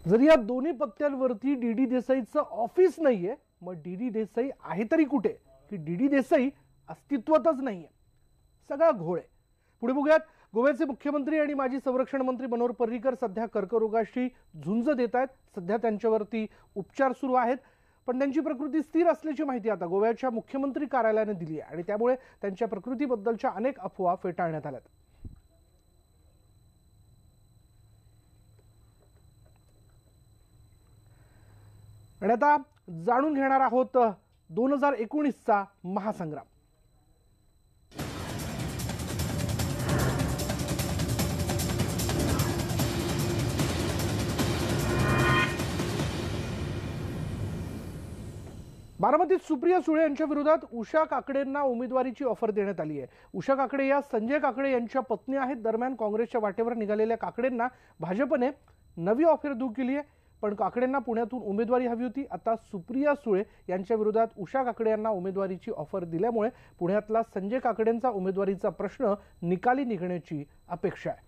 जर या दोन्ही पत्त्यांवरती डीडी देसाईचं ऑफिस नाहीये, मग डीडी देसाई आहे तरी कुठे की डीडी देसाई अस्तित्वातच नाहीये? सगळा घोळ आहे. पुढे बघूयात. गोव्याचे मुख्यमंत्री आणि माजी संरक्षण मंत्री मनोहर पर्रीकर सध्या कर्करोगाशी झुंज देत आहेत. सध्या त्यांच्यावरती उपचार सुरू आहेत, पण त्यांची प्रकृती स्थिर असल्याची माहिती आता गोव्याच्या मुख्यमंत्री कार्यालयाने दिली आहे आणि त्यामुळे त्यांच्या प्रकृतीबद्दलच्या अनेक अफवा फेटाळण्यात आल्यात. आणि आता जाणून घेणार आहोत 2019चा महासंग्राम. बारामतीत सुप्रिया सुळे यांच्या विरोधात उषा काकडेंना उमेदवारीची ऑफर देण्यात आली आहे. उषा काकडे या संजय काकडे यांच्या पत्नी आहेत. दरम्यान काँग्रेसच्या वाटेवर निघालेल्या काकडेंना भाजपने नवी ऑफर देऊ केली आहे, पण काकडेंना पुण्यातून उमेदवारी हवी होती. आता सुप्रिया सुळे यांच्या विरोधात उषा काकडे यांना उमेदवारीची ऑफर दिल्यामुळे पुण्यातला संजय काकडेंचा उमेदवारीचा प्रश्न निकाली निघण्याची अपेक्षा आहे.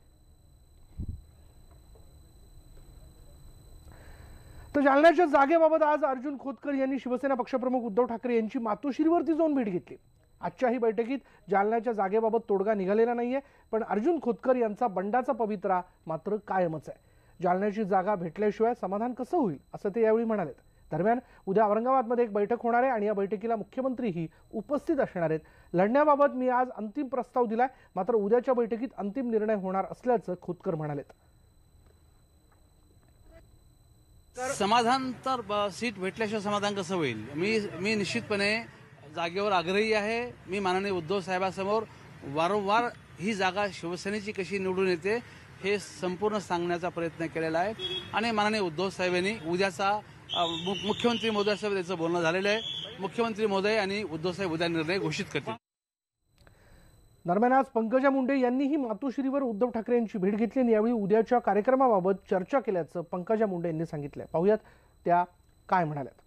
तर जालन्याच्या जागेबाबत आज अर्जुन खोतकर यांनी शिवसेना पक्षप्रमुख उद्धव ठाकरे यांची मातोश्रीवरती जाऊन भेट घेतली. आजच्या ही बैठकीत जालन्याच्या जागेबाबत तोडगा निघालेला नाहीये, पण अर्जुन खोतकर यांचा बंडाचा पवित्रा मात्र कायमच आहे. जालन्याची जागा भेटल्याशिवाय समाधान कसं होईल असं ते यावेळी म्हणालेत. दरम्यान उद्या औरंगाबादमध्ये एक बैठक होणार आहे आणि या बैठकीला मुख्यमंत्रीही उपस्थित असणार आहेत. लढण्याबाबत मी आज अंतिम प्रस्ताव दिलाय, मात्र उद्याच्या बैठकीत अंतिम निर्णय होणार असल्याचं खोतकर म्हणालेत. समाधान तर सीट भेटल्याशिवाय समाधान कसं होईल? मी निश्चितपणे जागेवर आग्रही आहे. मी माननीय उद्धव साहेबांसमोर वारंवार ही जागा शिवसेनेची कशी निवडून येते हे संपूर्ण सांगण्याचा प्रयत्न केलेला आहे आणि माननीय उद्धव साहेबांनी उद्याचा मुख्यमंत्री महोदयासोबत त्याचं बोलणं झालेलं आहे. मुख्यमंत्री महोदय आणि उद्धव साहेब उद्या निर्णय घोषित करतील. दरम्यान आज पंकजा मुंडे यांनीही मातोश्रीवर उद्धव ठाकरे यांची भेट घेतली आणि यावेळी उद्याच्या कार्यक्रमाबाबत चर्चा केल्याचं पंकजा मुंडे यांनी सांगितलं. पाहूयात त्या काय म्हणाल्यात.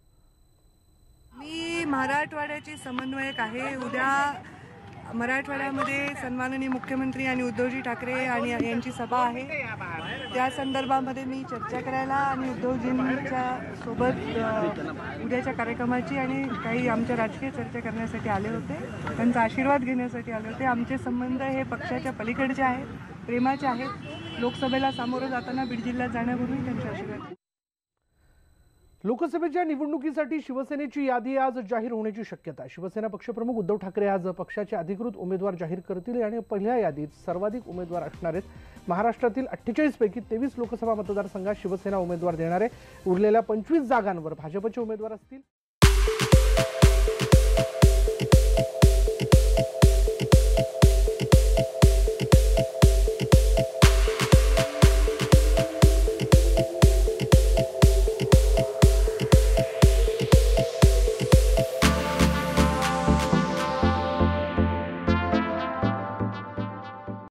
मी मराठवाड्याची समन्वयक आहे. उद्या मराठवाड्यामध्ये सन्माननीय मुख्यमंत्री आणि उद्धवजी ठाकरे आणि यांची सभा आहे. त्या संदर्भामध्ये मी चर्चा करायला आणि उद्धवजींच्या सोबत उद्याच्या कार्यक्रमाची आणि काही आमच्या राजकीय चर्चा करण्यासाठी आले होते. त्यांचा आशीर्वाद घेण्यासाठी आले होते. आमचे संबंध हे पक्षाच्या पलीकडचे आहेत, प्रेमाचे आहेत. लोकसभेला सामोरं जाताना बीड जिल्ह्यात जाण्यापूर्वी त्यांचे आशीर्वाद. लोकसभेच्या निवडणुकीसाठी शिवसेनेची यादी आज जाहीर होण्याची शक्यता आहे. शिवसेना पक्षप्रमुख उद्धव ठाकरे आज पक्षाचे अधिकृत उमेदवार जाहीर करतील आणि पहिल्या यादीत सर्वाधिक उमेदवार असणार आहेत. महाराष्ट्रातील 48 पैकी 23 लोकसभा मतदारसंघात शिवसेना उमेदवार देणार आहे. उरलेल्या 25 जागांवर भाजपचे उमेदवार असतील.